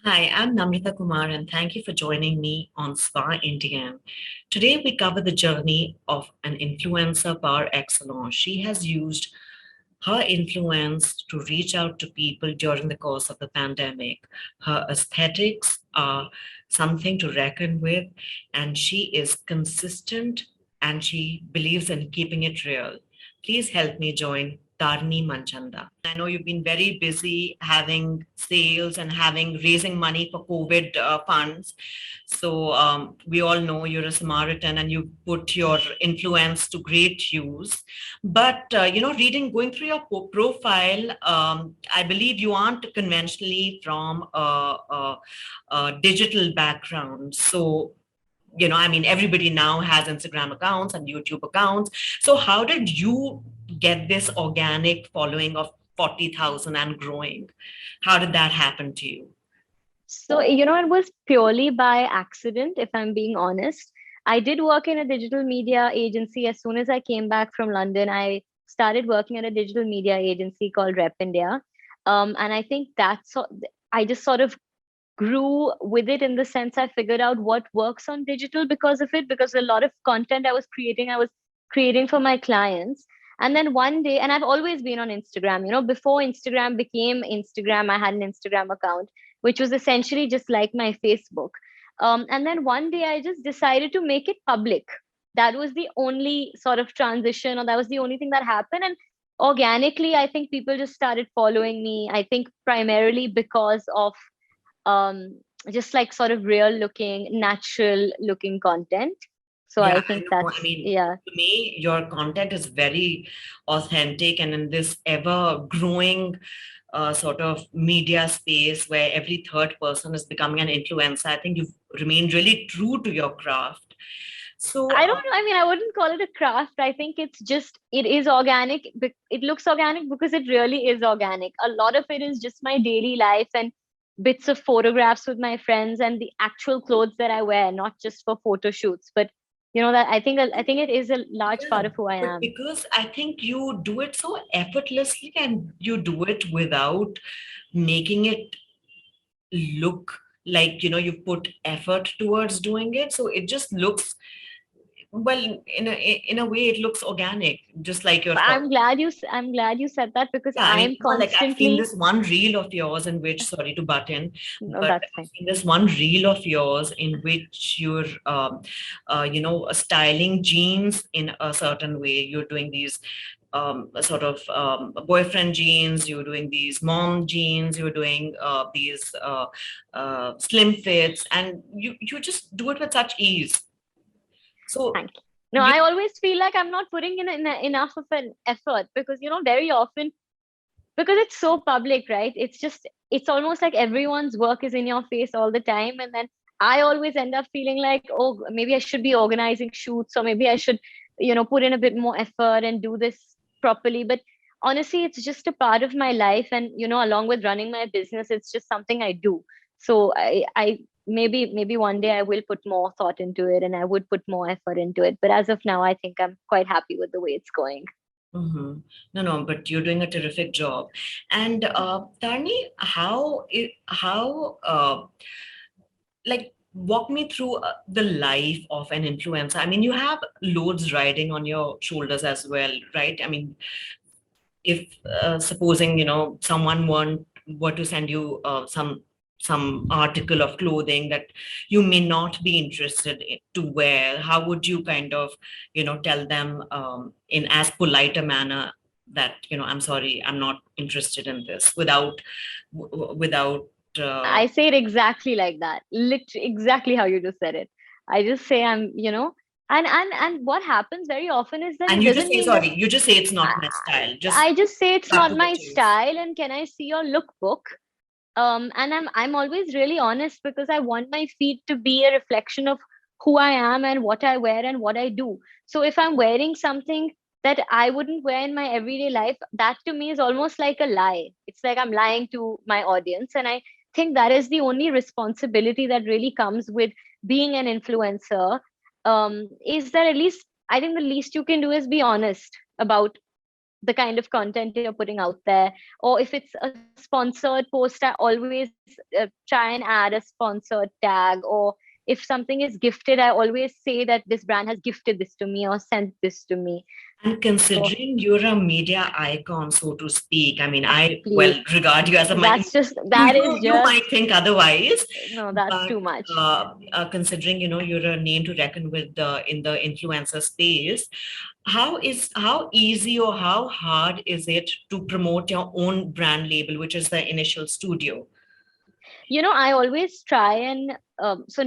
Hi, I'm Namrata Kaur, and thank you for joining me on Swa Indienne. Today, we cover the journey of an influencer par excellence. She has used her influence to reach out to people during the course of the pandemic. Her aesthetics are something to reckon with, and she is consistent and she believes in keeping it real. Please help me join Tarini Manchanda. I know you've been very busy having sales and having raising money for COVID funds. So we all know you're a Samaritan and you put your influence to great use. But reading, going through your profile, I believe you aren't conventionally from a digital background. So I mean, everybody now has Instagram accounts and YouTube accounts. So how did you get this organic following of 40,000 and growing? How did that happen to you? So, it was purely by accident, if I'm being honest. I did work in a digital media agency. As soon as I came back from London, I started working at a digital media agency called Rep India. And I think I just sort of grew with it in the sense I figured out what works on digital because of it, because a lot of content I was creating for my clients. And then one day, and I've always been on Instagram, before Instagram became Instagram, I had an Instagram account, which was essentially just like my Facebook. And then one day I just decided to make it public. That was the only sort of transition, or that was the only thing that happened. And organically, I think people just started following me. I think primarily because of um, just like sort of real looking, natural looking content. So Yeah, I I think know. I that's, mean, yeah. to me, your content is very authentic, and in this ever growing sort of media space where every third person is becoming an influencer, I think you've remained really true to your craft. So, I don't know. I mean, I wouldn't call it a craft. I think it is organic. It looks organic because it really is organic. A lot of it is just my daily life and bits of photographs with my friends and the actual clothes that I wear, not just for photo shoots. But that I think it is a large yeah, part of who I but am. because I think you do it so effortlessly and you do it without making it look like, you put effort towards doing it. So it just looks, well, in a way, it looks organic, just like your But thought. I'm glad you said that because Yeah, I mean, I'm come on, like I've seen constantly. this one reel of yours in which, sorry to butt in, No, but that's I've fine. seen this one reel of yours in which you're, styling jeans in a certain way. You're doing these sort of boyfriend jeans, you're doing these mom jeans, you're doing these slim fits, and you just do it with such ease. So, Thank you. No, I always feel like I'm not putting in enough of an effort because, very often, because it's so public, right? It's almost like everyone's work is in your face all the time. And then I always end up feeling like, oh, maybe I should be organizing shoots, or maybe I should, put in a bit more effort and do this properly. But honestly, it's just a part of my life. And, along with running my business, it's just something I do. So I maybe one day I will put more thought into it and I would put more effort into it. But as of now, I think I'm quite happy with the way it's going. mhm. No, no, but you're doing a terrific job. And Tarni, like, walk me through the life of an influencer. I mean, you have loads riding on your shoulders as well, right? I mean, if supposing someone were to send you some article of clothing that you may not be interested to wear, how would you kind of tell them in as polite a manner that I'm sorry, I'm not interested in this, without uh, I say it exactly like that. Literally exactly how you just said it. I just say and what happens very often is that and it you just doesn't say mean that sorry, you just say it's not I, my style, just I just say it's cut not to the my chase. style and can I see your lookbook? And I'm always really honest because I want my feed to be a reflection of who I am and what I wear and what I do. So if I'm wearing something that I wouldn't wear in my everyday life, that to me is almost like a lie. It's like I'm lying to my audience. And I think that is the only responsibility that really comes with being an influencer. Is that at least I think the least you can do is be honest about the kind of content you're putting out there. Or if it's a sponsored post, I always try and add a sponsored tag. Or if something is gifted, I always say that this brand has gifted this to me or sent this to me. And So considering you're a media icon, so to speak, I mean, I please, well regard you as a you that you is you just, might think otherwise, no, that's but too much. considering you're a name to reckon with in the influencer space, how easy or how hard is it to promote your own brand label, which is the initial studio? I always try and so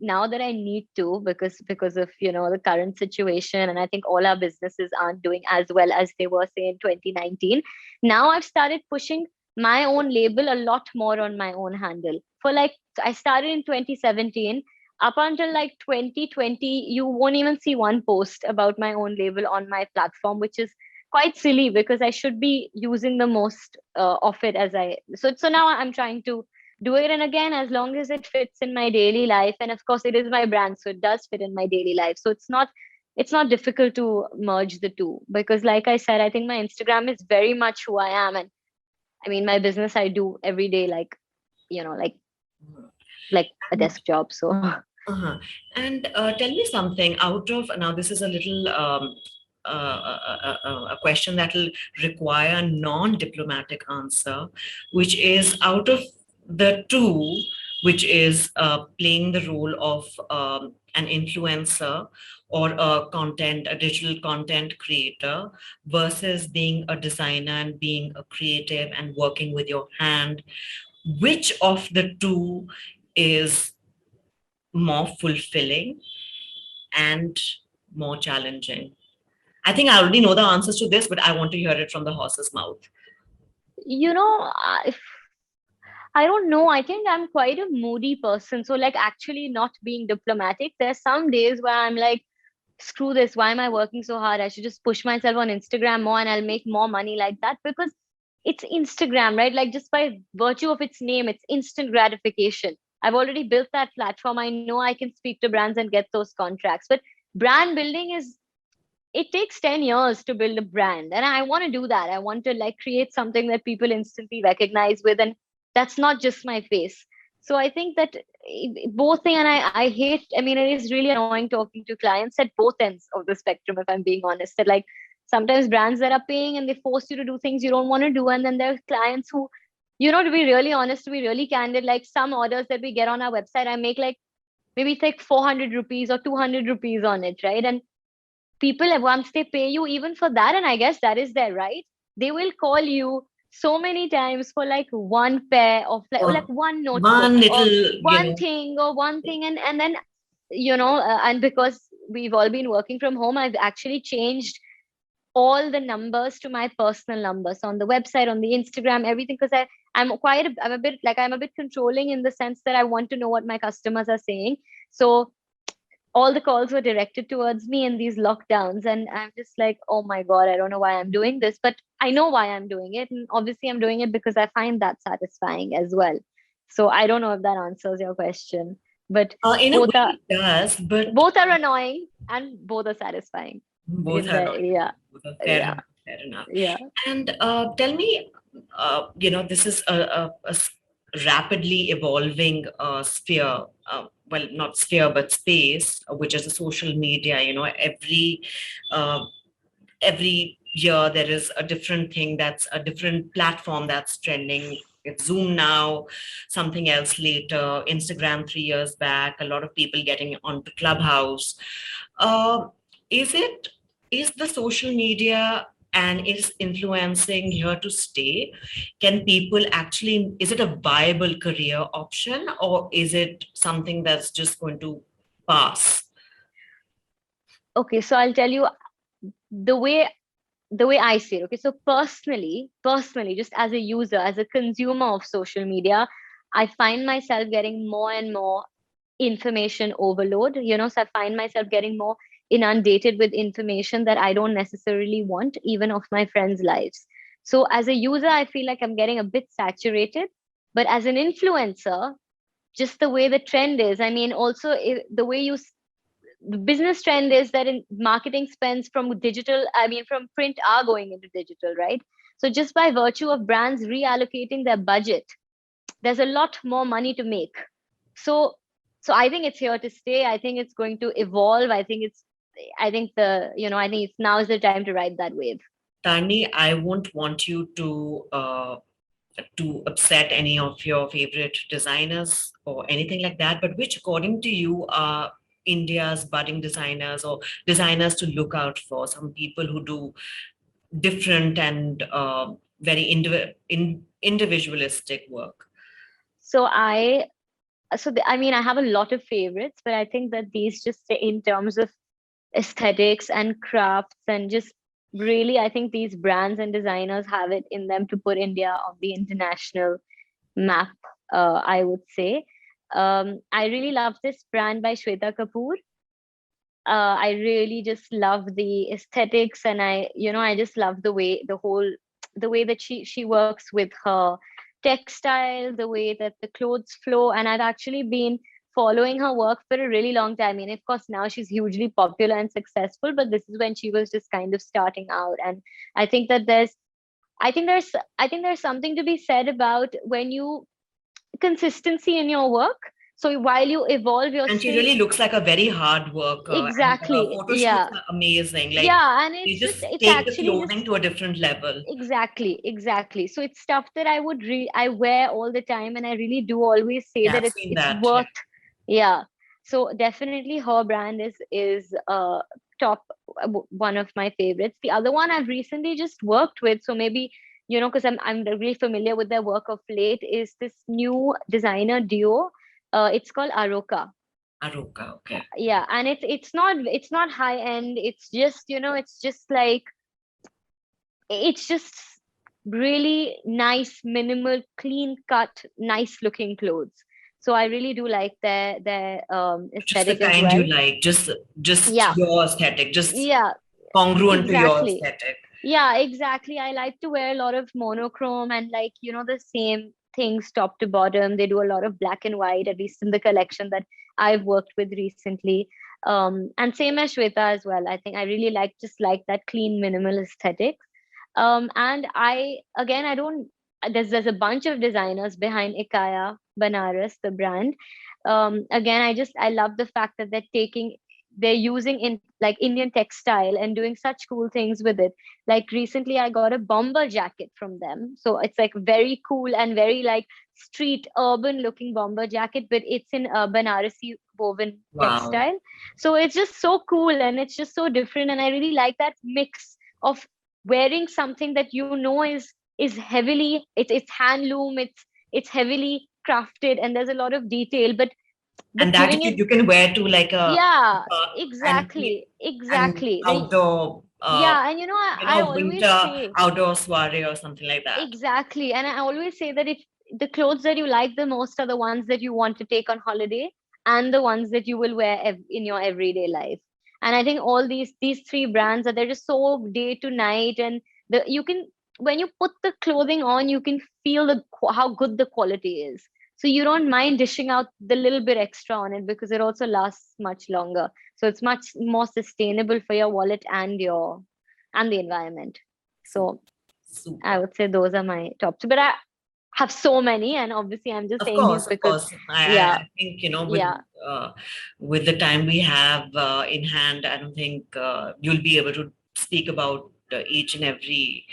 now that I need to, because of the current situation, and I think all our businesses aren't doing as well as they were, say, in 2019. Now I've started pushing my own label a lot more on my own handle. For like, I started in 2017. Up until like 2020, you won't even see one post about my own label on my platform, which is quite silly because I should be using the most of it. So now I'm trying to do it. And again, as long as it fits in my daily life, and of course it is my brand, so it does fit in my daily life. So it's not difficult to merge the two, because like I said, I think my Instagram is very much who I am. And I mean, my business I do every day, like, like a desk job. So Uh-huh. And tell me something out of now, this is a little a question that will require a non-diplomatic answer, which is out of the two, which is playing the role of an influencer or a digital content creator versus being a designer and being a creative and working with your hand, which of the two is more fulfilling and more challenging? I think I already know the answers to this, but I want to hear it from the horse's mouth. if I don't know. I think I'm quite a moody person. So, like, actually, not being diplomatic, there's some days where I'm like, screw this. Why am I working so hard? I should just push myself on Instagram more and I'll make more money like that, because it's Instagram, right? Like, just by virtue of its name, it's instant gratification. I've already built that platform. I know I can speak to brands and get those contracts. But brand building it takes 10 years to build a brand. And I want to do that. I want to like create something that people instantly recognize with. And that's not just my face. So I think that both thing, and I hate, I mean, it is really annoying talking to clients at both ends of the spectrum, if I'm being honest. That like sometimes brands that are paying and they force you to do things you don't want to do. And then there are clients who, to be really honest, to be really candid, like some orders that we get on our website, I make like maybe it's like 400 rupees or 200 rupees on it, right? And people, once they pay you even for that, and I guess that is their right, they will call you so many times for like one pair of like, or like Or one notebook one or little, one thing or one thing. And then and because we've all been working from home, I've actually changed all the numbers to my personal numbers on the website, on the Instagram, everything, because I'm a bit controlling in the sense that I want to know what my customers are saying. So all the calls were directed towards me in these lockdowns, and I'm just like, oh my god, I don't know why I'm doing this, but I know why I'm doing it, and obviously I'm doing it because I find that satisfying as well. So I don't know if that answers your question, but in a both way are it does, but both are annoying and both are satisfying both in are the, not. yeah. Both are fair Yeah. enough. Fair enough. Yeah. And tell me, this is a rapidly evolving sphere. Well, not sphere, but space, which is the social media. Uh, every year there is a different thing, that's a different platform that's trending. It's Zoom now, something else later, Instagram 3 years back, a lot of people getting onto Clubhouse. uh, is it is the social media and is influencing here to stay? Can people actually, is it a viable career option, or is it something that's just going to pass? Okay, so I'll tell you the way I see it. Okay, so personally, just as a user, as a consumer of social media, I find myself getting more and more information overload. So I find myself getting more inundated with information that I don't necessarily want, even of my friends' lives. So as a user, I feel like I'm getting a bit saturated. But as an influencer, just the way the trend is, I mean, also the way the business trend is that in marketing spends from digital, I mean, from print are going into digital, right? So just by virtue of brands reallocating their budget, there's a lot more money to make. So, so I think it's here to stay. I think it's going to evolve. I think I think it's now is the time to ride that wave. Tani, I won't want you to upset any of your favorite designers or anything like that, but which, according to you, are India's budding designers or designers to look out for? Some people who do different and very individualistic work. So I mean, I have a lot of favorites, but I think that these just in terms of aesthetics and crafts and just really, I think these brands and designers have it in them to put India on the international map, I would say. I really love this brand by Shweta Kapoor. I really just love the aesthetics, and I just love the way that she works with her textile, the way that the clothes flow. And I've actually been following her work for a really long time. I mean, of course, now she's hugely popular and successful, but this is when she was just kind of starting out. And I think that I think there's something to be said about when you consistency in your work. So while you evolve, you're And she still really looks like a very hard worker, and her exactly, photo shoots yeah, are amazing. Like yeah. And they just it's take the actually clothing just to a different level. exactly. So it's stuff that I wear all the time, and I really do always say Yeah, that I've seen it's that. Yeah. worth, yeah. So definitely her brand is top, one of my favorites. The other one I've recently just worked with, so maybe because I'm really familiar with their work of late, is this new designer duo. It's called Aroka. Aruka, okay. Yeah, and it's not high end. It's just it's just like it's just really nice, minimal, clean cut, nice looking clothes. So I really do like their Just the aesthetic as kind you well. like, just Yeah, your aesthetic, just yeah, congruent to your exactly. aesthetic. Yeah, exactly. I like to wear a lot of monochrome and, like, the same things top to bottom. They do a lot of black and white, at least in the collection that I've worked with recently. And same as Shweta as well. I think I really like that clean minimal aesthetic. And I don't, there's a bunch of designers behind Ikaya Banaras, the brand. Again, I love the fact that they're using in like Indian textile and doing such cool things with it. Like recently I got a bomber jacket from them. So it's like very cool and very like street urban looking bomber jacket, but it's in Banarasi woven Wow. textile. So it's just so cool and it's just so different. And I really like that mix of wearing something that is heavily, it's handloom, it's heavily crafted and there's a lot of detail, And but that giving it, you can wear to like a yeah, and exactly the outdoor yeah. And I always winter say outdoor soiree or something like that. exactly, and I always say that if the clothes that you like the most are the ones that you want to take on holiday and the ones that you will wear in your everyday life. And I think all these three brands are, they're just so day to night, and the you can, when you put the clothing on, you can feel how good the quality is. So you don't mind dishing out the little bit extra on it because it also lasts much longer. So it's much more sustainable for your wallet and the environment. Super. So I Super. would say those are my top two, but I have so many, and obviously I'm just saying these Of because, course. yeah, I think yeah, uh, with the time we have in hand, I don't think you'll be able to speak about each and every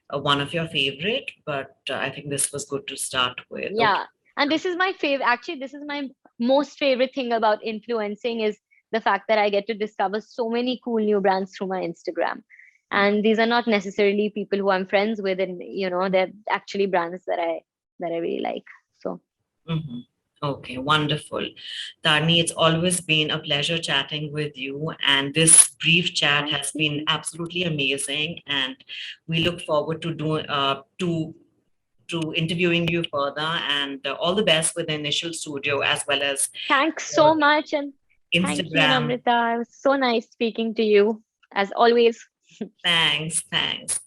one of your favorite. But I think this was good to start with. Okay. yeah. And this is my favorite. Actually, this is my most favorite thing about influencing is the fact that I get to discover so many cool new brands through my Instagram. And these are not necessarily people who I'm friends with, and they're actually brands that I really like. So Mhm. Okay, wonderful. Tarni, it's always been a pleasure chatting with you, and this brief chat thank has been you. absolutely amazing. And we look forward to to interviewing you further. And all the best with the initial studio as well as Thanks your so much, and thank you, Instagram. Namrita. It was so nice speaking to you as always. Thanks, thanks.